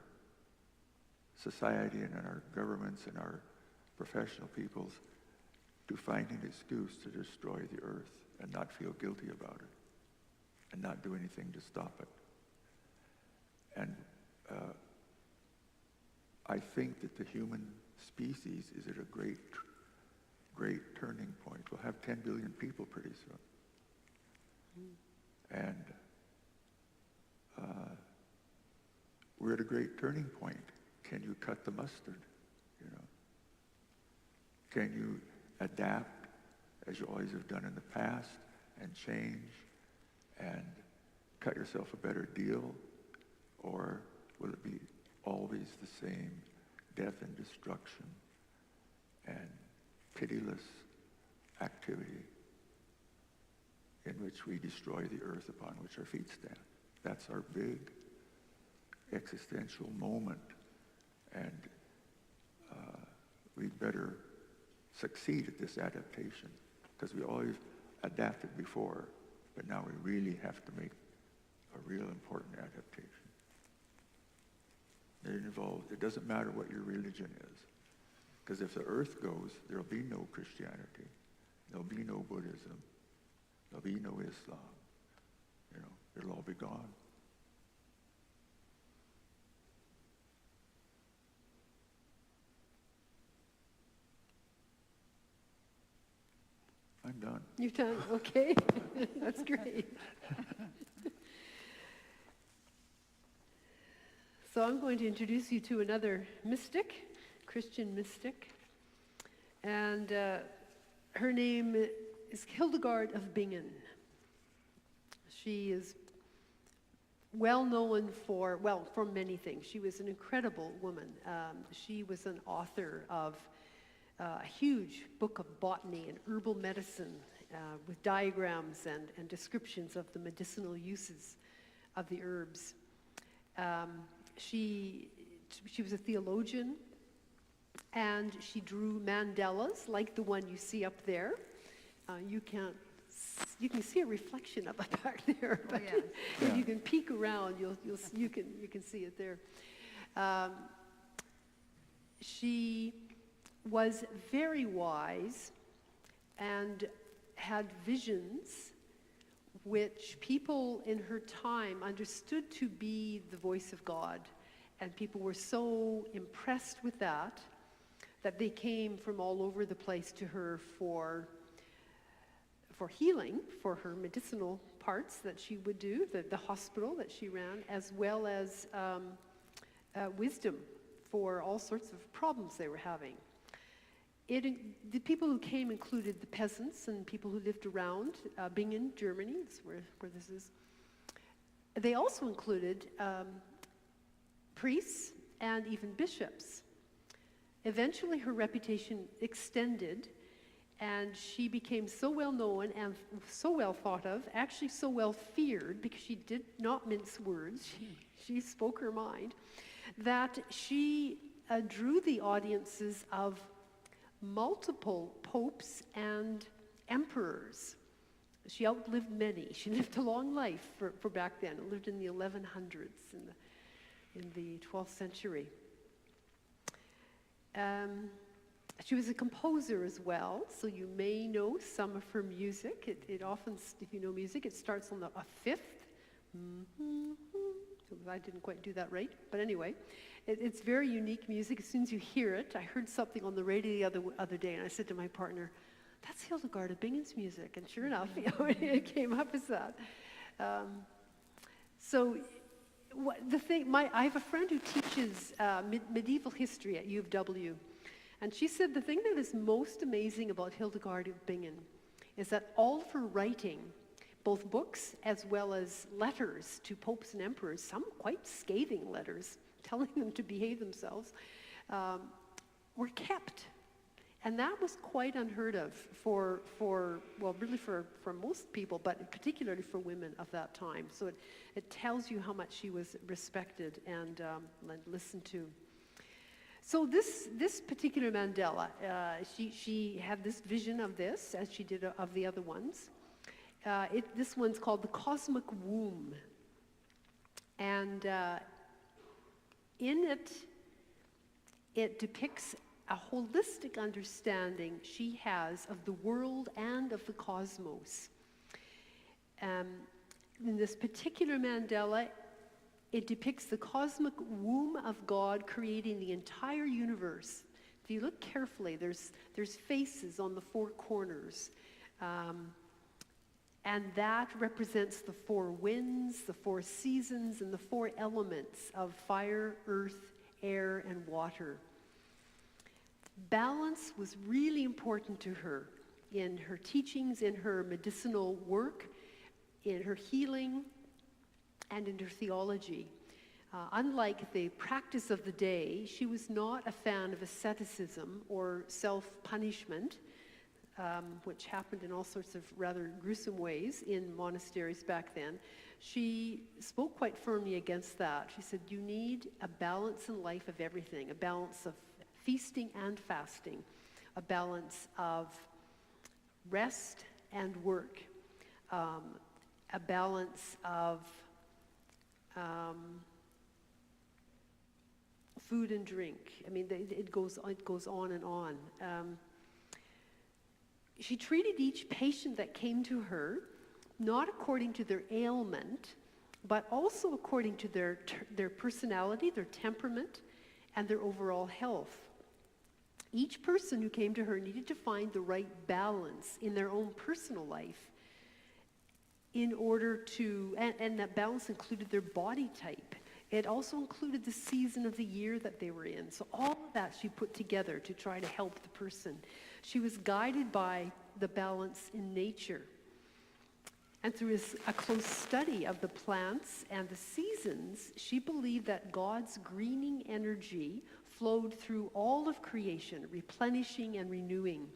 S2: society and in our governments and our professional peoples to find an excuse to destroy the earth and not feel guilty about it and not do anything to stop it. And I think that the human species is at a great turning point. We'll have 10 billion people pretty soon. And we're at a great turning point. Can you cut the mustard? You know? Can you adapt as you always have done in the past and change and cut yourself a better deal? Or will it be always the same death and destruction and pitiless activity in which we destroy the earth upon which our feet stand? That's our big existential moment, and we'd better succeed at this adaptation, because we always adapted before, but now we really have to make a real important adaptation. It doesn't matter what your religion is, because if the earth goes, there'll be no Christianity, there'll be no Buddhism, there'll be no Islam. You know, it'll all be gone. I'm done.
S1: You're done? Okay. That's great. So I'm going to introduce you to another mystic, Christian mystic. And her name is Hildegard of Bingen. She is well known for many things. She was an incredible woman. She was an author of a huge book of botany and herbal medicine with diagrams and descriptions of the medicinal uses of the herbs. She was a theologian, and she drew mandalas like the one you see up there. You can see a reflection of it back there, but if you can peek around, you can see it there. She was very wise and had visions which people in her time understood to be the voice of God. And people were so impressed with that they came from all over the place to her for healing, for her medicinal parts that she would do, the hospital that she ran, as well as wisdom for all sorts of problems they were having. The people who came included the peasants and people who lived around Bingen, Germany, that's where this is. They also included priests and even bishops. Eventually her reputation extended, and she became so well known and so well thought of, actually so well feared, because she did not mince words, she spoke her mind, that she drew the audiences of multiple popes and emperors. She outlived many. She lived a long life for back then. Lived in the 1100s, in the 12th century. She was a composer as well, so you may know some of her music. It often, if you know music, it starts on a fifth. I didn't quite do that right, but anyway, it's very unique music. As soon as you hear it, I heard something on the radio the other day, and I said to my partner, "That's Hildegard of Bingen's music," and sure enough, it came up as that. I have a friend who teaches medieval history at U of W. And she said the thing that is most amazing about Hildegard of Bingen is that all of her writing, both books as well as letters to popes and emperors, some quite scathing letters telling them to behave themselves, were kept. And that was quite unheard of for most people, but particularly for women of that time. So it tells you how much she was respected and listened to. So this particular mandala, she had this vision of this, as she did of the other ones. This one's called the Cosmic Womb. And in it depicts a holistic understanding she has of the world and of the cosmos. In this particular mandala, it depicts the cosmic womb of God creating the entire universe. If you look carefully, there's faces on the four corners. And that represents the four winds, the four seasons, and the four elements of fire, earth, air, and water. Balance was really important to her in her teachings, in her medicinal work, in her healing, and in her theology. Unlike the practice of the day, she was not a fan of asceticism or self-punishment, which happened in all sorts of rather gruesome ways in monasteries back then. She spoke quite firmly against that. She said, you need a balance in life of everything, a balance of feasting and fasting, a balance of rest and work, a balance of food and drink. I mean, it goes on and on. She treated each patient that came to her not according to their ailment, but also according to their personality, their temperament, and their overall health. Each person who came to her needed to find the right balance in their own personal life in order to, and that balance included their body type. It also included the season of the year that they were in. So all of that she put together to try to help the person. She was guided by the balance in nature. And through a close study of the plants and the seasons, she believed that God's greening energy flowed through all of creation, replenishing and renewing.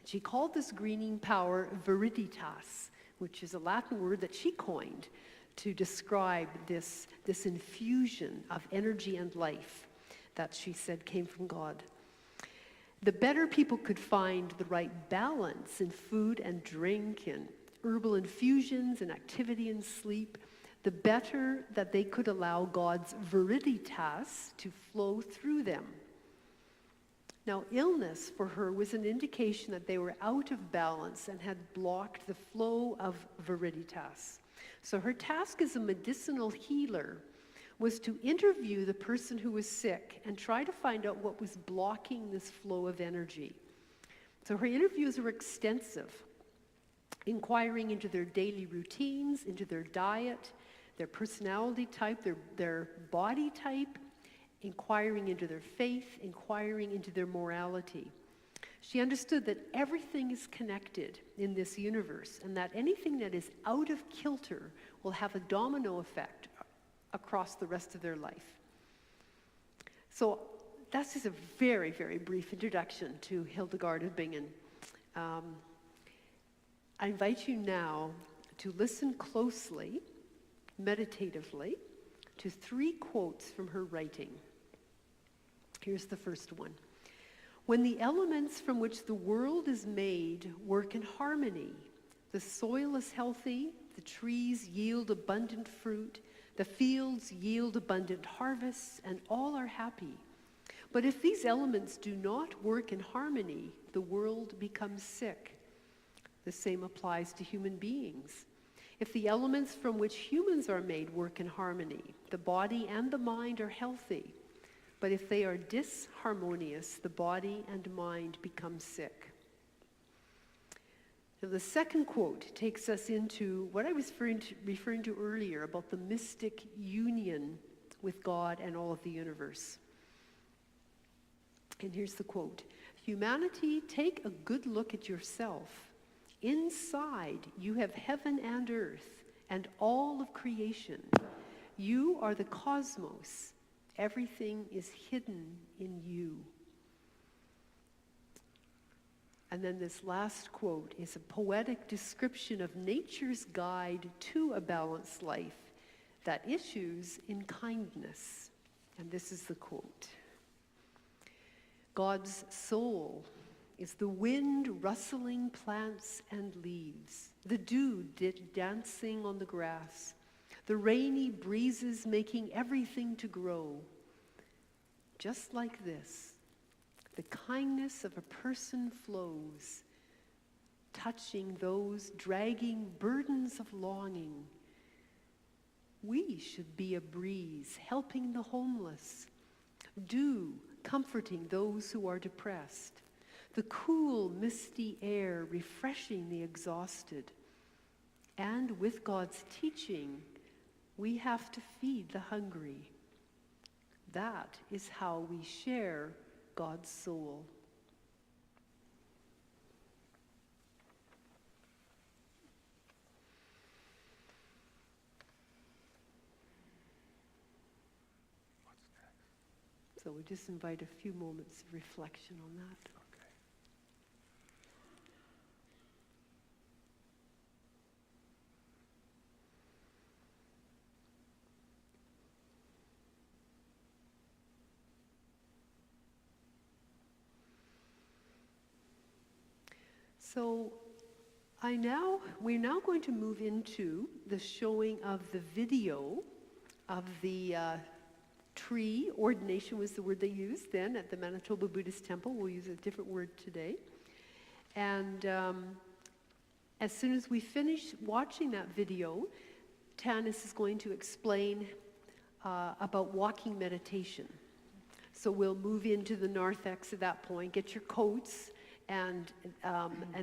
S1: She called this greening power viriditas, which is a Latin word that she coined to describe this infusion of energy and life that she said came from God. The better people could find the right balance in food and drink and herbal infusions and activity and sleep, the better that they could allow God's viriditas to flow through them. Now, illness for her was an indication that they were out of balance and had blocked the flow of viriditas. So her task as a medicinal healer was to interview the person who was sick and try to find out what was blocking this flow of energy. So her interviews were extensive, inquiring into their daily routines, into their diet, their personality type, their body type, inquiring into their faith, inquiring into their morality. She understood that everything is connected in this universe and that anything that is out of kilter will have a domino effect across the rest of their life. So that's just a very, very brief introduction to Hildegard of Bingen. I invite you now to listen closely, meditatively, to 3 quotes from her writing. Here's the first one. When the elements from which the world is made work in harmony, the soil is healthy, the trees yield abundant fruit, the fields yield abundant harvests, and all are happy. But if these elements do not work in harmony, the world becomes sick. The same applies to human beings. If the elements from which humans are made work in harmony, the body and the mind are healthy. But if they are disharmonious, the body and mind become sick. Now, the second quote takes us into what I was referring to earlier about the mystic union with God and all of the universe. And here's the quote: "Humanity, take a good look at yourself. Inside, you have heaven and earth and all of creation. You are the cosmos. Everything is hidden in you." And then this last quote is a poetic description of nature's guide to a balanced life that issues in kindness. And this is the quote: "God's soul is the wind rustling plants and leaves, the dew dancing on the grass, the rainy breezes making everything to grow. Just like this, the kindness of a person flows, touching those dragging burdens of longing. We should be a breeze, helping the homeless, dew, comforting those who are depressed, the cool, misty air refreshing the exhausted. And with God's teaching, we have to feed the hungry. That is how we share God's soul."
S2: What's next?
S1: So we just invite a few moments of reflection on that.
S2: Okay.
S1: So we're now going to move into the showing of the video of the tree. Ordination was the word they used then at the Manitoba Buddhist Temple. We'll use a different word today. And as soon as we finish watching that video, Tanis is going to explain about walking meditation. So we'll move into the narthex at that point, get your coats, and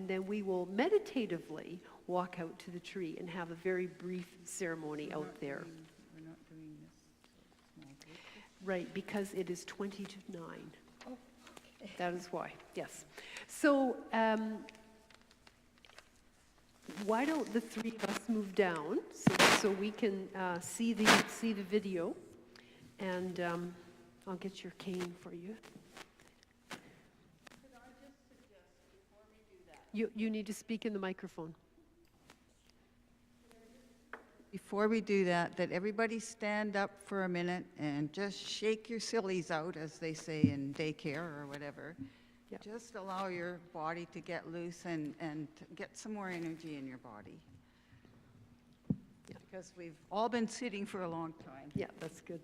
S1: then we will meditatively walk out to the tree and have a very brief ceremony out there.
S3: We're not doing this small group.
S1: Right, because it is 20 to 9. Oh, okay. That is why, yes. So why don't the three of us move down so we can see the video, and I'll get your cane for you.
S3: Could I just suggest before we do that?
S1: You need to speak in the microphone.
S3: Before we do that, that everybody stand up for a minute and just shake your sillies out, as they say in daycare or whatever.
S1: Yeah.
S3: Just allow your body to get loose and to get some more energy in your body.
S1: Yeah.
S3: Because we've all been sitting for a long time.
S1: Yeah, that's good.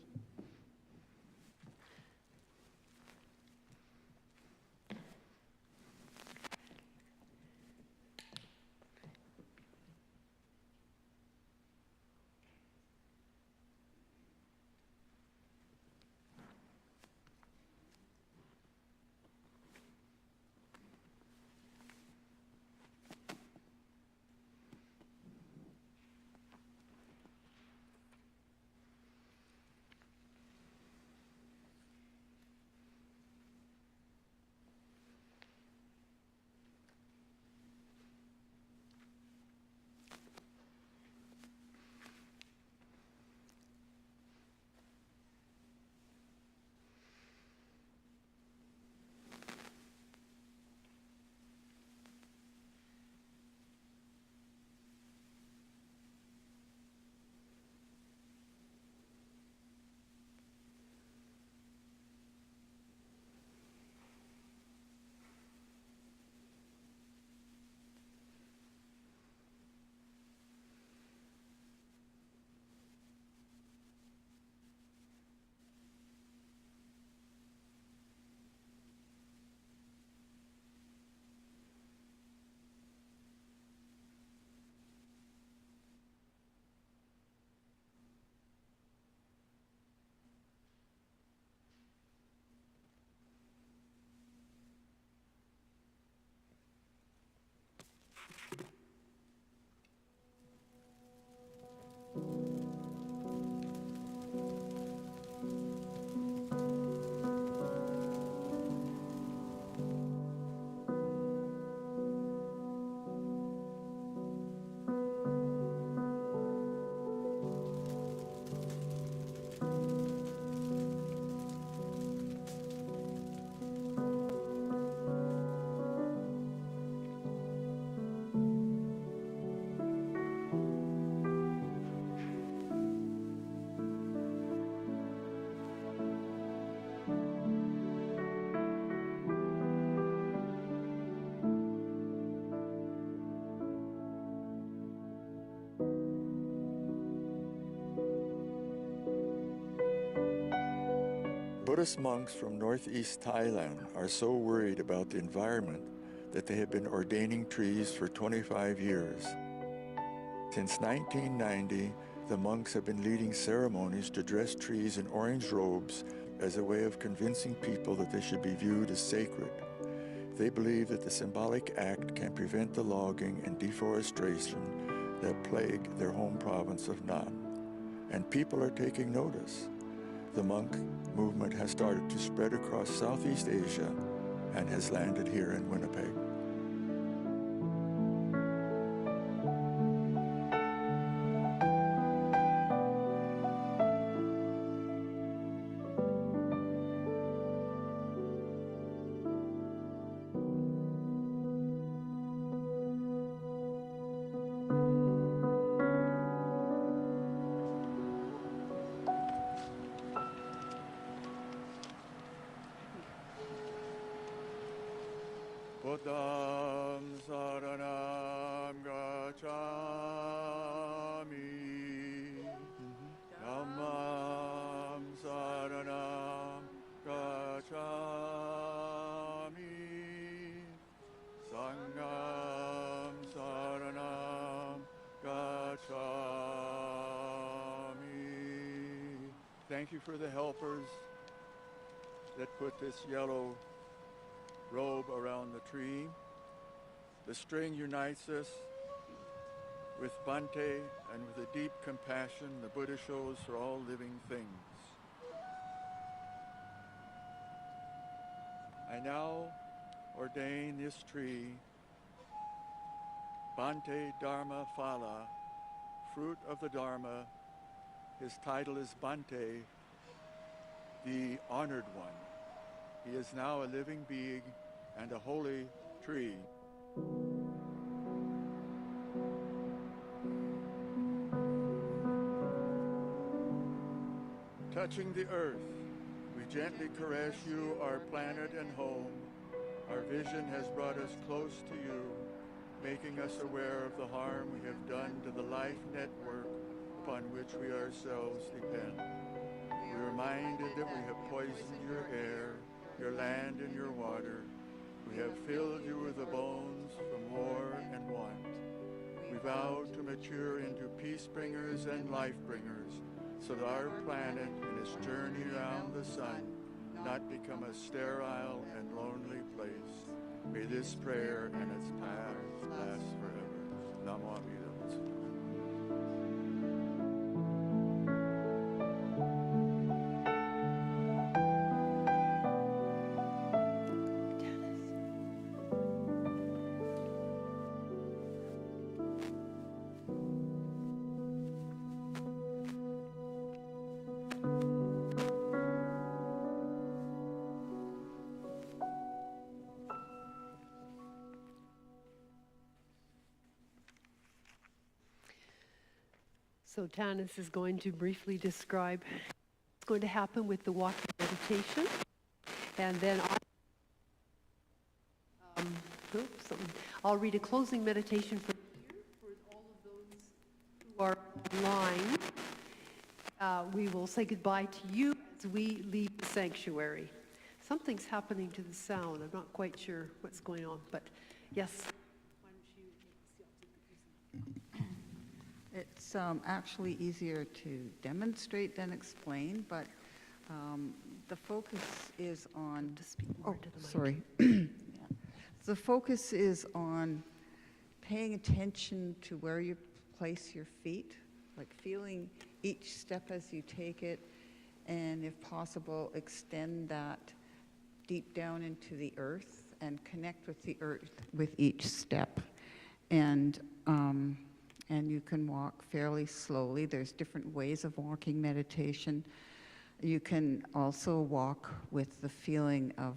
S2: Buddhist monks from northeast Thailand are so worried about the environment that they have been ordaining trees for 25 years. Since 1990, the monks have been leading ceremonies to dress trees in orange robes as a way of convincing people that they should be viewed as sacred. They believe that the symbolic act can prevent the logging and deforestation that plague their home province of Nan. And people are taking notice. The monk movement has started to spread across Southeast Asia and has landed here in Winnipeg. Buddham saranam gacchami, Dhammam saranam gacchami, Sangham saranam gacchami. Thank you for the helpers that put this yellow robe around the tree. The string unites us with Bhante, and with a deep compassion the Buddha shows for all living things. I now ordain this tree, Bhante Dharma Phala, fruit of the Dharma. His title is Bhante, the honored one. He is now a living being and a holy tree. Touching the earth, we gently caress you, our planet and home. Our vision has brought us close to you, making us aware of the harm we have done to the life network upon which we ourselves depend. We are reminded that we have poisoned your air, your land and your water. We have filled you with the bones from war and want. We vow to mature into peace bringers and life bringers, so that our planet in its journey around the sun not become a sterile and lonely place. May this prayer and its path last forever. Namo Amida Butsu.
S1: So Tanis is going to briefly describe what's going to happen with the walking meditation. And then I'll read a closing meditation for all of those who are online. We will say goodbye to you as we leave the sanctuary. Something's happening to the sound. I'm not quite sure what's going on, but yes.
S3: It's actually easier to demonstrate than explain, but the focus is on...
S1: To speak more to the mic.
S3: Sorry. Yeah. The focus is on paying attention to where you place your feet, like feeling each step as you take it, and if possible, extend that deep down into the earth and connect with the earth with each step. And you can walk fairly slowly. There's different ways of walking meditation. You can also walk with the feeling of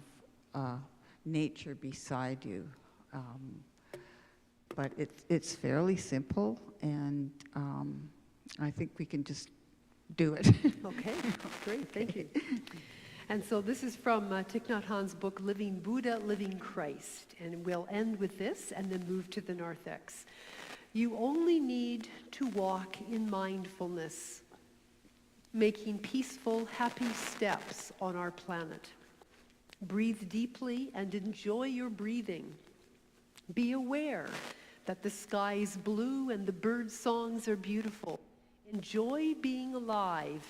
S3: nature beside you. But it's fairly simple, and I think we can just do it.
S1: Okay, great, thank you. And so this is from Thich Nhat Hanh's book, Living Buddha, Living Christ. And we'll end with this and then move to the narthex. You only need to walk in mindfulness. making peaceful, happy steps on our planet. Breathe deeply and enjoy your breathing. Be aware that the sky is blue and the bird songs are beautiful. Enjoy being alive,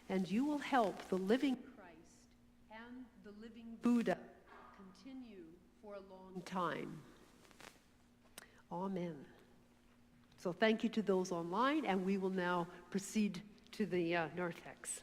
S1: and you will help the living Christ and the living Buddha continue for a long time. Amen. So thank you to those online, and we will now proceed to the narthex.